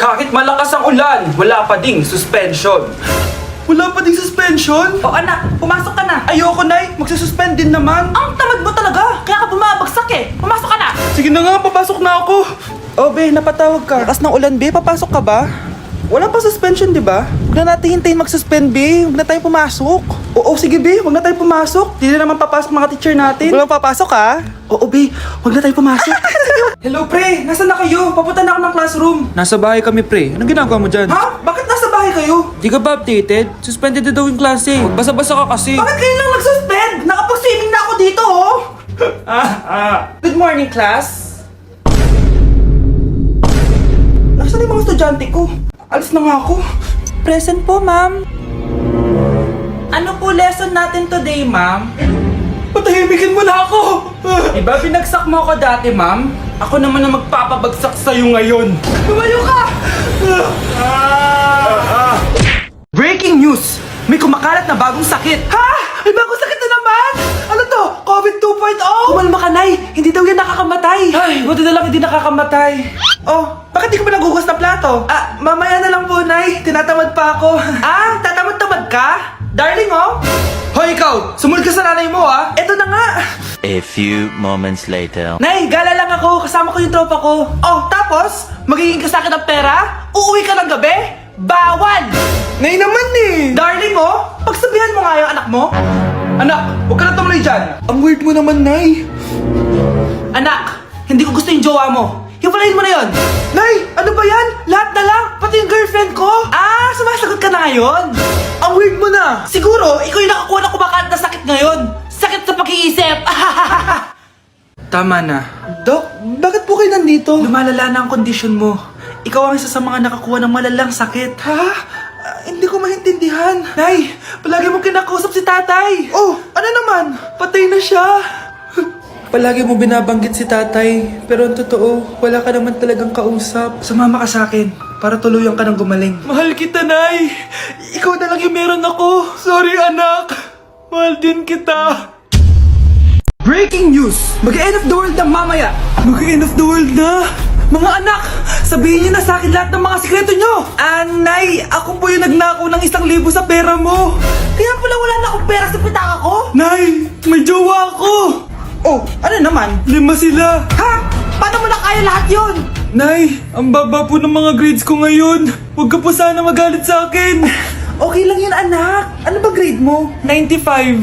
Kahit malakas ang ulan, wala pa ding suspension. Wala pa ding suspension? O anak, pumasok ka na. Ayoko, Nay. Magsususpend din naman. Ang tamad mo talaga. Kaya ka bumabagsak eh. Pumasok ka na. Sige na nga, papasok na ako. Oh, be, napatawag ka. Lakas ng ulan, be. Papasok ka ba? Wala pa suspension, di ba? Huwag na natin hintayin mag-suspend, be. Huwag na tayo pumasok. Oo, sige, be. Huwag na tayo pumasok. Di na naman papasok mga teacher natin. Walang papasok, ha? Oo, be. Huwag na tayo pumasok. Hello, pre. Nasaan na kayo? Papunta na ako ng classroom. Nasa bahay kami, pre. Anong ginagawa mo dyan? Ha? Bakit nasa bahay kayo? Di ka ba updated? Suspended na daw yung klase. Basa-basa ka kasi. Bakit kayo lang nag-suspend? Nakapag-swimming na ako dito oh. Good morning, class. Nasaan yung mga estudyante ko? Alis na nga ako. Present po, ma'am. Ano po lesson natin today, ma'am? Patahimikin mo na ako! Diba binagsak mo ako dati, ma'am? Ako naman ang magpapabagsak sa'yo ngayon. Lumayo ka! Breaking news! May kumakalat na bagong sakit. Ha? May bagong sakit na naman? Ano to? COVID 2.0? Kumalma ka, Nay. Hindi daw yan nakakamatay. Ay, buti na lang hindi nakakamatay. Oh, bakit di ka pa nagugas ng plato? Mamaya na lang po, Nay. Tinatamad pa ako. Tatamad-tamad ka? Darling, oh. Hoy, ikaw! Sumunod ka sa nanay mo, ah! Eto na nga! A few moments later. Nay, gala lang ako. Kasama ko yung tropa ko. Oh, tapos? Magiging ka sa akin ng pera? Uuwi ka ng gabi? Bawal! Nay naman eh! Darling, oh! Pagsabihan mo nga yung anak mo. Anak, huwag ka na tumuloy dyan. Ang weird mo naman, Nay. Anak, hindi ko gusto yung jowa mo. Hiwalayin mo na yon. Nay, ano ba yan? Lahat na lang, pati yung girlfriend ko. Sumasagot ka na ngayon. Ang weird mo na. Siguro, ikaw yung nakakuha ng kumakalat na sakit ngayon. Sakit sa pag-iisip. Tama na. Dok, bakit po kayo nandito? Lumalala na ang kondisyon mo. Ikaw ang isa sa mga nakakuha ng malalang sakit. Ha? Hindi ko maintindihan. Nay, palagi mo kinakausap si tatay. Oh, ano naman? Patay na siya. Palagi mo binabanggit si tatay, pero ang totoo, wala ka naman talagang kausap. Sumama ka sa akin, para tuluyan ka ng gumaling. Mahal kita, Nay! Ikaw na lang yung meron ako. Sorry, anak. Mahal din kita. Breaking news! Mag-end of the world na mamaya! Mag-end of the world na? Mga anak, sabihin niyo na sa akin lahat ng mga sikreto niyo! Nay, ako po yung nagnakaw ng 1,000 sa pera mo! Kaya pala wala na akong pera sa pitaka ko? Nay, may jowa ako! Oh, ano naman? 5 sila! Ha? Paano mo na kaya lahat yon? Nay, ang baba po ng mga grades ko ngayon. Huwag ka po sana magalit sa akin. Okay lang yun, anak. Ano ba grade mo? 95.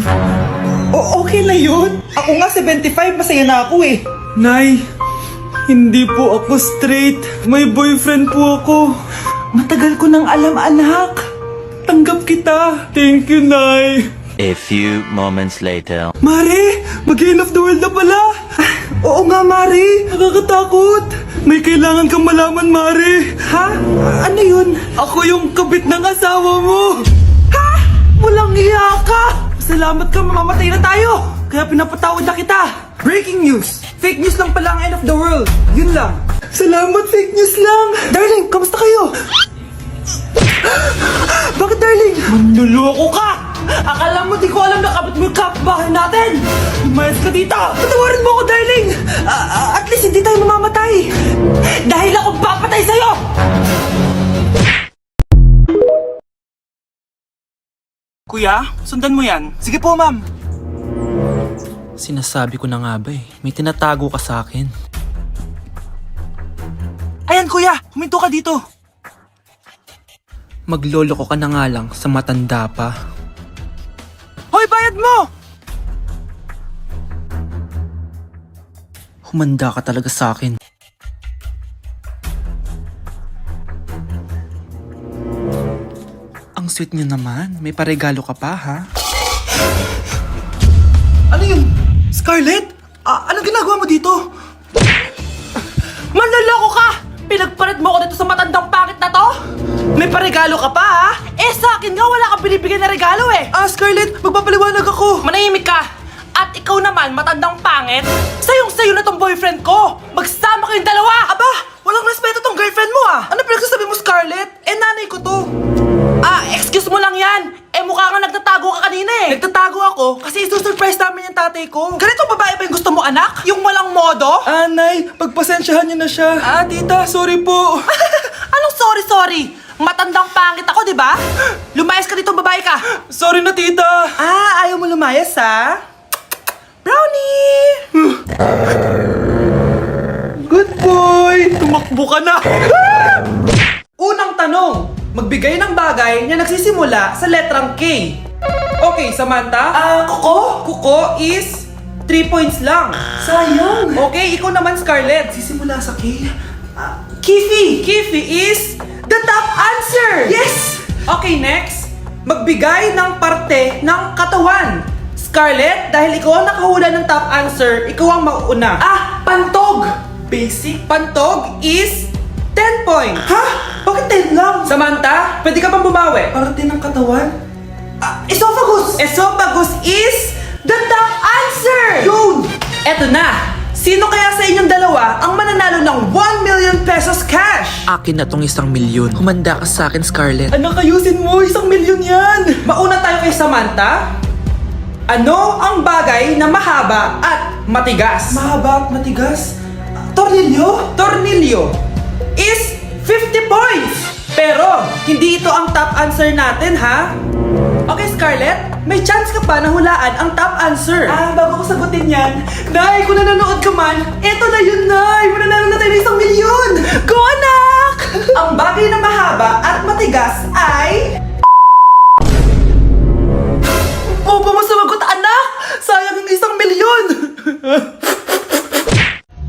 Okay na yun. Ako nga 75, masaya na ako eh. Nay, hindi po ako straight. May boyfriend po ako. Matagal ko nang alam, anak. Tanggap kita. Thank you, Nay. A few moments later. Mari, mag-end of the world na pala. Oo nga, Mari. Nakakatakot. May kailangan kang malaman, Mari. Ha? Ano yun? Ako yung kabit ng asawa mo. Ha? Walang iya ka. Salamat ka, mamamatay na tayo. Kaya pinapatawad na kita. Breaking news. Fake news lang pala ang end of the world. Yun lang. Salamat, fake news lang. Darling, kamusta kayo? Bakit, darling? Manluloko ka! Akala mo di ko alam na kapit mo yung kapbahay natin! Umayas ka dito! Patawarin mo ako, darling! At least hindi tayo mamamatay! Dahil ako papatay sa'yo! Kuya, sundan mo yan. Sige po, ma'am. Sinasabi ko na nga ba eh, may tinatago ka sa akin. Ayan, kuya! Huminto ka dito! Magloloko ka na nga lang sa matanda pa. Hoy, bayad mo! Humanda ka talaga sa akin. Ang sweet niyo naman, may paregalo ka pa ha? Ano yun? Scarlett? Anong ginagawa mo dito? Manloloko ka! Pinagpalit mo ako dito sa matandang pangit na to? May paregalo ka pa, ha? Sa akin nga wala kang binibigyan na regalo eh. Scarlett, magpapaliwanag ako. Manahimik ka. At ikaw naman, matandang pangit. Sayong-sayo na tong boyfriend ko. Magsama kayong dalawa. Aba, walang respeto tong girlfriend mo ah. Ano pinagsasabi mo, Scarlett? Nanay ko to. Excuse mo lang yan. Mukha nga nagtatago ka kanina eh. Nagtatago ako kasi isusurprise namin yung tatay ko. Ganito babae ba yung gusto mo, anak? Yung walang modo? Nay, pagpasensyahan niyo na siya. Tita, sorry po. Anong sorry sorry. Matandang pangit ako, di ba? Lumayas ka dito, babae ka. Sorry na, tita. Ah, ayaw mo lumayas, ha? Brownie! Good boy! Tumakbo ka na! Unang tanong, magbigay ng bagay na nagsisimula sa letrang K. Okay, Samantha? Kuko? Kuko is 3 points lang. Sayang. Okay, ikaw naman, Scarlett. Sisimula sa K. Kifi! Kifi is the top answer! Yes! Okay, next. Magbigay ng parte ng katawan. Scarlett, dahil ikaw ang nakahula ng top answer, ikaw ang mauuna. Pantog! Basic. Pantog is 10 points. Ha? Bakit 10 lang? Samantha, pwede ka bang bumawi? Parte ng katawan? Esophagus! Esophagus is the top answer! Yun! Eto na! Sino kaya sa inyong dalawa ang mananalo ng 1 million pesos cash? Akin na tong 1 milyon. Humanda ka sa akin, Scarlett. Anak, ayusin mo! 1 milyon yan! Mauna tayo kay Samantha. Ano ang bagay na mahaba at matigas? Mahaba at matigas? Tornilyo? Tornilyo is 50 points! Pero, hindi ito ang top answer natin, ha? Okay, Scarlett, may chance ka pa na hulaan ang top answer. Bago ko sagutin yan, Nay, kung nanonood ka man, eto na yun, Nay! Mananalo na tayo ng 1 milyon! Go, anak! Ang bagay na mahaba at matigas ay... Opo mo sumagot, anak! Sayang yung 1 milyon!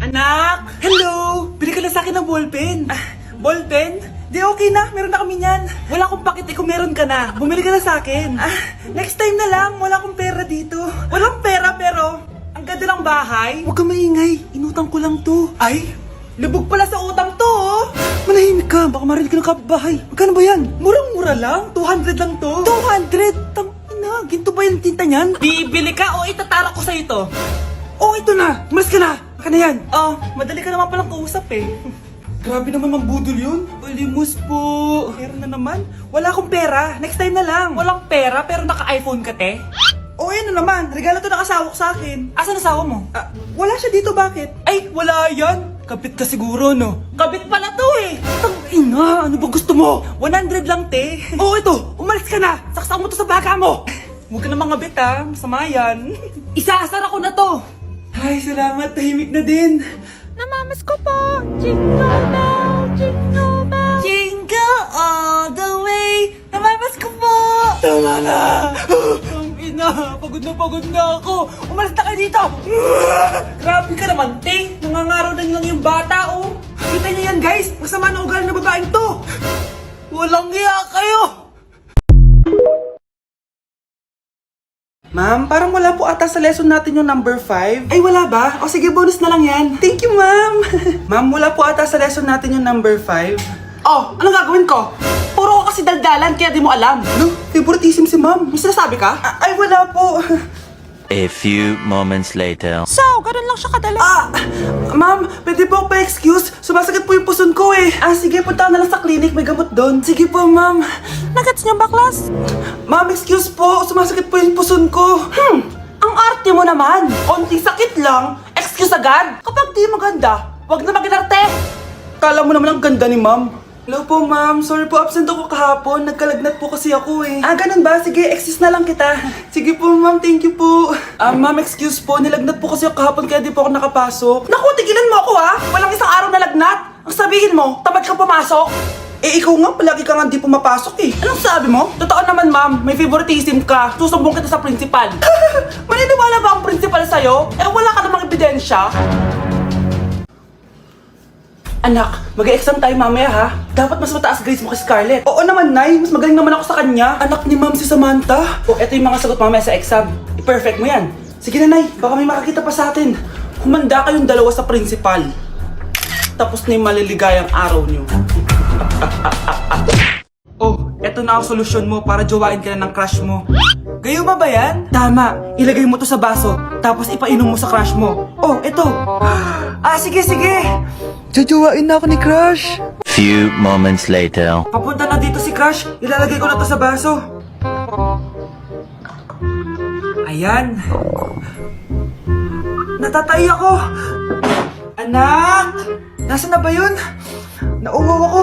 Anak! Hello! Bili ka na sa akin ng ballpen. Ballpen? Di okay na, meron na kami niyan. Wala akong pakit kung meron ka na. Bumili ka na sa akin. Next time na lang, wala akong pera dito. Walang pera pero, ang ganda ng bahay. Huwag ka maingay, inutang ko lang to. Ay, lubog pala sa utang to, oh. Manahimik ka, baka marinig ka ng kapitbahay. Magkano ba yan? Murang-mura lang, 200 lang to. 200? Tangina, ginto ba yung tinta niyan? Bibili ka o itatara ko sa ito? Oh, ito na, mas ka na. Baka na yan. Oh, madali ka naman palang kausap eh. Grabe naman mambudol yun. Ulimos po. Meron na naman. Wala akong pera. Next time na lang. Walang pera pero naka-iPhone ka, te? O ano naman. Regalo to ng asawa ko sa akin. Asan asawa mo? Wala siya dito. Bakit? Ay, wala yan. Kabit ka siguro, no? Kabit pala to eh. Tangina, ano ba gusto mo? 100 lang, te. Oo, ito. Umalis ka na. Saksak mo to sa baka mo. Huwag ka na mga bit, ha. Masama yan. Isaasar ako na to. Ay, salamat. Tahimik na din. Namamas ko po! Jingle bell! Jingle bell! Jingle all the way! Namamas ko po! Tama na! Ang ina! Pagod na ako! Umalis na kayo dito! Grabe ka naman, te! Nangangaraw na lang yung bata, oh! Kita niyo yan, guys! Masama na ugali na babaeng to! Walang iya kayo! Ma'am, parang wala po ata sa lesson natin yung number 5. Ay, wala ba? O sige, bonus na lang yan. Thank you, ma'am. Ma'am, wala po ata sa lesson natin yung number 5. Oh, anong gagawin ko? Puro ko kasi daldalan, kaya di mo alam. No, favoritism si ma'am. May sinasabi ka? Ay, wala po. A few moments later. So, ganun lang siya kadali. Ma'am, pwede po ako pa-excuse? Sumasakit po yung puson ko eh. Sige, punta na lang sa clinic. May gamot doon. Sige po, ma'am. Nagets niyo baklas? Ma'am, excuse po. Sumasakit po yung puson ko. Ang arte mo naman. Konting sakit lang. Excuse agad. Kapag di maganda, wag na mag-inarte. Kala mo naman ang ganda ni ma'am. Hello po, ma'am. Sorry po, absent ako kahapon. Nagkalagnat po kasi ako eh. Ganun ba? Sige, excuse na lang kita. Sige po, ma'am. Thank you po. Ma'am, excuse po. Nilagnat po kasi ako kahapon kaya di po ako nakapasok. Naku, tigilan mo ako ha. Walang isang araw na lagnat. Ang sabihin mo, tamad ka pumasok. Ikaw nga, palagi ka nga di pumapasok eh. Anong sabi mo? Totoo naman, ma'am. May favoritism ka. Susumbong kita sa principal. Maniniwala ba ang principal sa'yo? Wala ka namang ebidensya. Anak, mag-e-exam tayo mamaya ha. Dapat mas mataas grades mo kay Scarlett. Oo naman, Nay. Mas magaling naman ako sa kanya. Anak ni Ma'am si Samantha. Ito yung mga sagot mamaya sa exam. I-perfect mo yan. Sige na, Nay. Baka may makakita pa sa atin. Humanda kayong dalawa sa principal. Tapos na yung maliligayang araw niyo. Eto na ang solusyon mo para jowain ka na ng crush mo. Gayo ba yan? Tama. Ilagay mo to sa baso. Tapos ipainom mo sa crush mo. Eto. Sige. Jajowain na ako ni crush. Few moments later. Papunta na dito si crush. Ilalagay ko na to sa baso. Ayan. Natatay ako. Anak! Nasaan na ba yun? Nauwaw ako.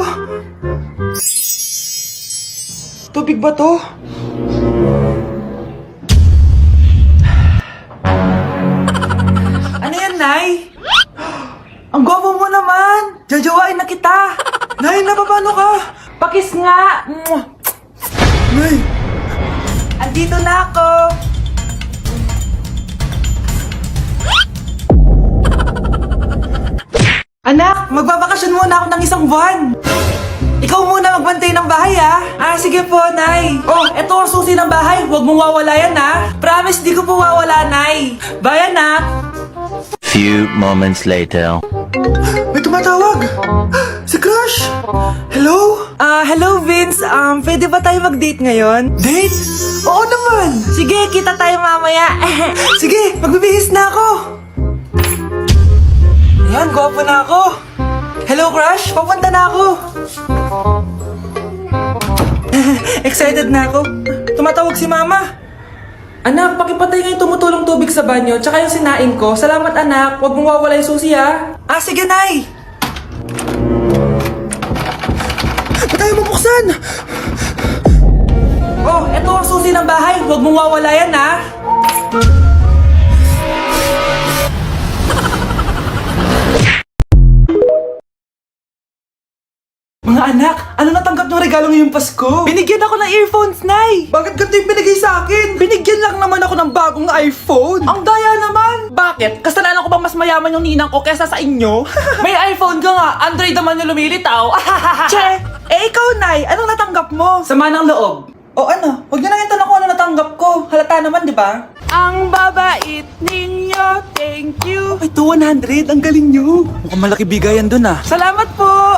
Tubig ba to? Ano yan, Nay? Ang gwapo mo naman! Jajawain na kita! Nay, napapano ka? Pakis nga! Nay! Andito na ako! Anak, magbabakasyon muna ako ng isang buwan! Ikaw muna magbantay ng bahay, ah! Sige po, Nay! Oh, eto ang susi ng bahay! Huwag mong wawala yan, ah! Promise, di ko po wawala, Nay! Bye, anak! Few moments later. May tumatawag! Si Crush! Hello? Hello Vince. Pwede ba tayo mag-date ngayon? Date? Oo naman! Sige, kita tayo mamaya. Sige, magbibihis na ako. Yan, gwapo na ako. Hello Crush, papunta na ako. Excited na ako. Tumatawag si Mama. Anak, pakipatay nga yung tumutulong tubig sa banyo, tsaka yung sinaing ko. Salamat anak, huwag mong wawala yung susi ha. Sige Nay! Ba't tayo mabuksan? Oh, eto ang susi ng bahay, huwag mong wawala yan ha. Mga anak, ano natanggap ng regalo ngayong Pasko? Binigyan ako ng earphones, Nay! Bakit ganito yung binigay sa akin? Binigyan lang naman ako ng bagong iPhone! Ang daya naman! Bakit? Kasalanan ko ba mas mayaman yung ninang ko kesa sa inyo? May iPhone ka nga, Android naman yung lumilitaw! Che! Ikaw, Nay, anong natanggap mo? Sama ng loob. O ano? Huwag niyo nang itanong kung ano natanggap ko. Halata naman, di ba? Ang babait ninyo, thank you! Ay, 200, ang galing nyo! Mukhang malaki bigayan dun ah. Salamat po!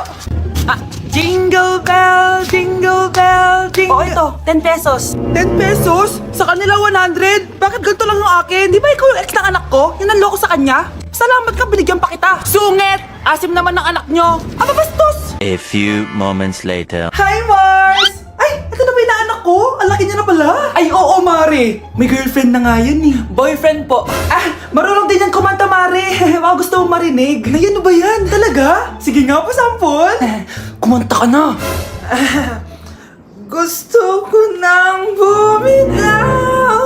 Jingle bell, jingle bell, jingle... Oh, ito, 10 pesos. 10 pesos? Sa kanila 100? Bakit ganito lang yung akin? Di ba ikaw yung ex ng anak ko? Yung nanloko sa kanya? Salamat ka, binigyan pa kita. Sungit! Asim naman ng anak nyo. Bastos! A few moments later. Hi, Mars! Ay, ito na ba yung anak ko? Ang laki niya na pala. Ay, oo, Mare. May girlfriend na nga yan eh. Boyfriend po. Marunong din yan kumanta, Mare. Baka gusto mong marinig. Nay, ano ba yan? Talaga? Sige nga po, sampol. Kumanta ka na. Gusto ko nang bumitaw.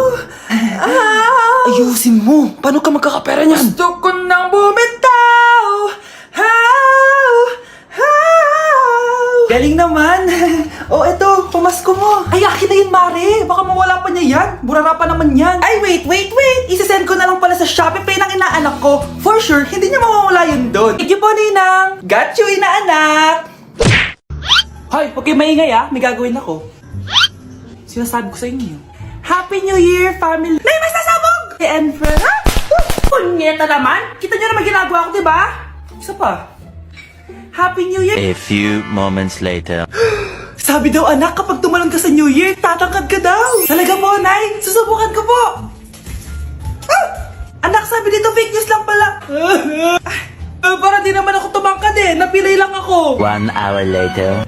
Ayusin mo. Paano ka magkakapera niyan? Gusto ko nang bumitaw. Galing naman. Eto, pamasko mo. Ay, akin na yun, Mare. Baka mawala pa niya yan. Burara pa naman yan. Ay, wait. Isasend ko na lang pala sa Shopee Pay ng inaanak ko. For sure, hindi niya mawawala yun doon. Thank you po, Ninang. Got you, inaanak. Hoy, huwag kayo maingay ah. May gagawin ako. Sinasabi ko sa inyo. Happy New Year, family. Nay, mas nasabog! And friend. Punyeta naman. Kita niyo naman ginagawa ko, diba? Isa pa. Happy New Year. A few moments later. Sabi daw anak, kapag tumalon ka sa New Year, tatangkad ka daw. Talaga po, Nay. Susubukan ko po. Anak, sabi dito fake news lang pala. Para di naman ako tumangkad eh. Napilay lang ako. 1 hour later.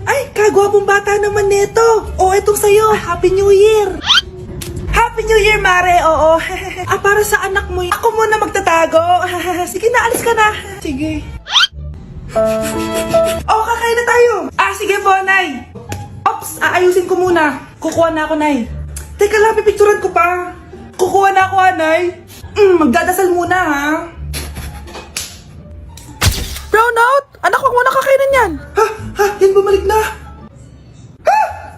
Ay, kagwapong bata naman nito. Etong sa'yo. Happy New Year. Happy New Year, Mare. Oo. Para sa anak mo. Ako muna magtatago. Sige na, alis ka na. Sige. Kakain na tayo. Sige po, Nay. Ops, aayusin ko muna. Kukuha na ako, Nay. Teka lang, pipicturan ko pa. Kukuha na ako, Nay. Magdadasal muna, ha? Brownout! Anak, huwag mo na kakainin yan. Yan bumalik na.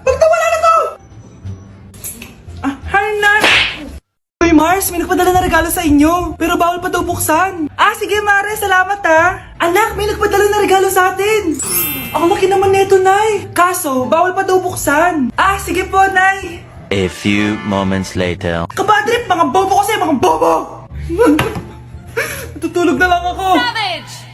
Bakit wala na to? Hi, Nay. Uy, Mars, may nagpadala na regalo sa inyo. Pero bawal pa daw buksan. Sige, Mare, salamat ha. Anak, may nagpadala na regalo sa atin. Ang laki naman neto, Nay. Kaso, bawal pa daw buksan. Sige po, Nay. A few moments later. Kabadrip, mga bobo kasi, mga bobo. Tutulog na lang ako. Savage!